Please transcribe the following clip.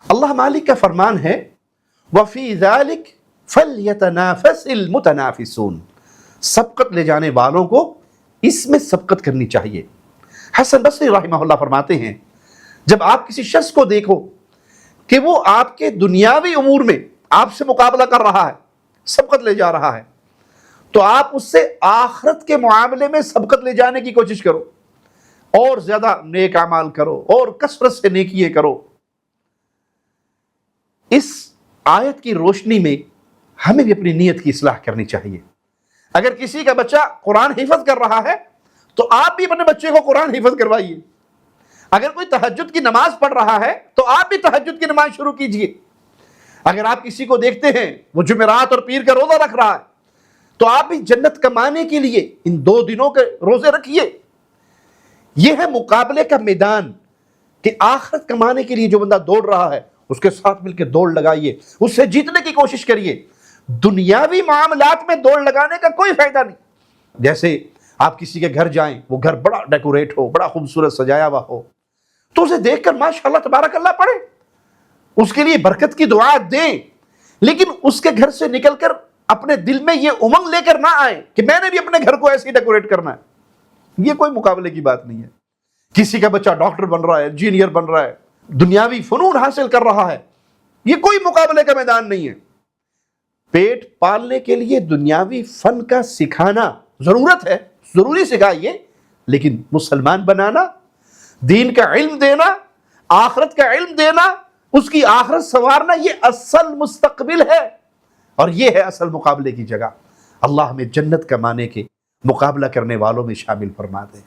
اللہ مالک کا فرمان ہے وَفِي ذَلِكَ فَلْيَتَنَافَسِ الْمُتَنَافِسُونَ، سبقت لے جانے والوں کو اس میں سبقت کرنی چاہیے۔ حسن بصری رحمہ اللہ فرماتے ہیں جب آپ کسی شخص کو دیکھو کہ وہ آپ کے دنیاوی امور میں آپ سے مقابلہ کر رہا ہے، سبقت لے جا رہا ہے، تو آپ اس سے آخرت کے معاملے میں سبقت لے جانے کی کوشش کرو، اور زیادہ نیک اعمال کرو اور کثرت سے نیکیے کرو۔ اس آیت کی روشنی میں ہمیں بھی اپنی نیت کی اصلاح کرنی چاہیے۔ اگر کسی کا بچہ قرآن حفظ کر رہا ہے تو آپ بھی اپنے بچے کو قرآن حفظ کروائیے۔ اگر کوئی تہجد کی نماز پڑھ رہا ہے تو آپ بھی تہجد کی نماز شروع کیجئے۔ اگر آپ کسی کو دیکھتے ہیں وہ جمعرات اور پیر کا روزہ رکھ رہا ہے تو آپ بھی جنت کمانے کے لیے ان 2 دنوں کے روزے رکھیے۔ یہ ہے مقابلے کا میدان کہ آخرت کمانے کے لیے جو بندہ دوڑ رہا ہے اس کے ساتھ مل کے دوڑ لگائیے، اس سے جیتنے کی کوشش کریے۔ دنیاوی معاملات میں دوڑ لگانے کا کوئی فائدہ نہیں۔ جیسے آپ کسی کے گھر جائیں، وہ گھر بڑا ڈیکوریٹ ہو، بڑا خوبصورت سجایا ہوا ہو، تو اسے دیکھ کر ماشاءاللہ تبارک اللہ پڑھیں، اس کے لیے برکت کی دعا دیں، لیکن اس کے گھر سے نکل کر اپنے دل میں یہ امنگ لے کر نہ آئیں کہ میں نے بھی اپنے گھر کو ایسے ہی ڈیکوریٹ کرنا ہے۔ یہ کوئی مقابلے کی بات نہیں ہے۔ کسی کا بچہ ڈاکٹر بن رہا ہے، انجینئر بن رہا ہے، دنیاوی فنون حاصل کر رہا ہے، یہ کوئی مقابلے کا میدان نہیں ہے۔ پیٹ پالنے کے لیے دنیاوی فن کا سکھانا ضرورت ہے، ضروری سکھائیے، لیکن مسلمان بنانا، دین کا علم دینا، آخرت کا علم دینا، اس کی آخرت سنوارنا، یہ اصل مستقبل ہے اور یہ ہے اصل مقابلے کی جگہ۔ اللہ ہمیں جنت کمانے کے مقابلہ کرنے والوں میں شامل فرما دے۔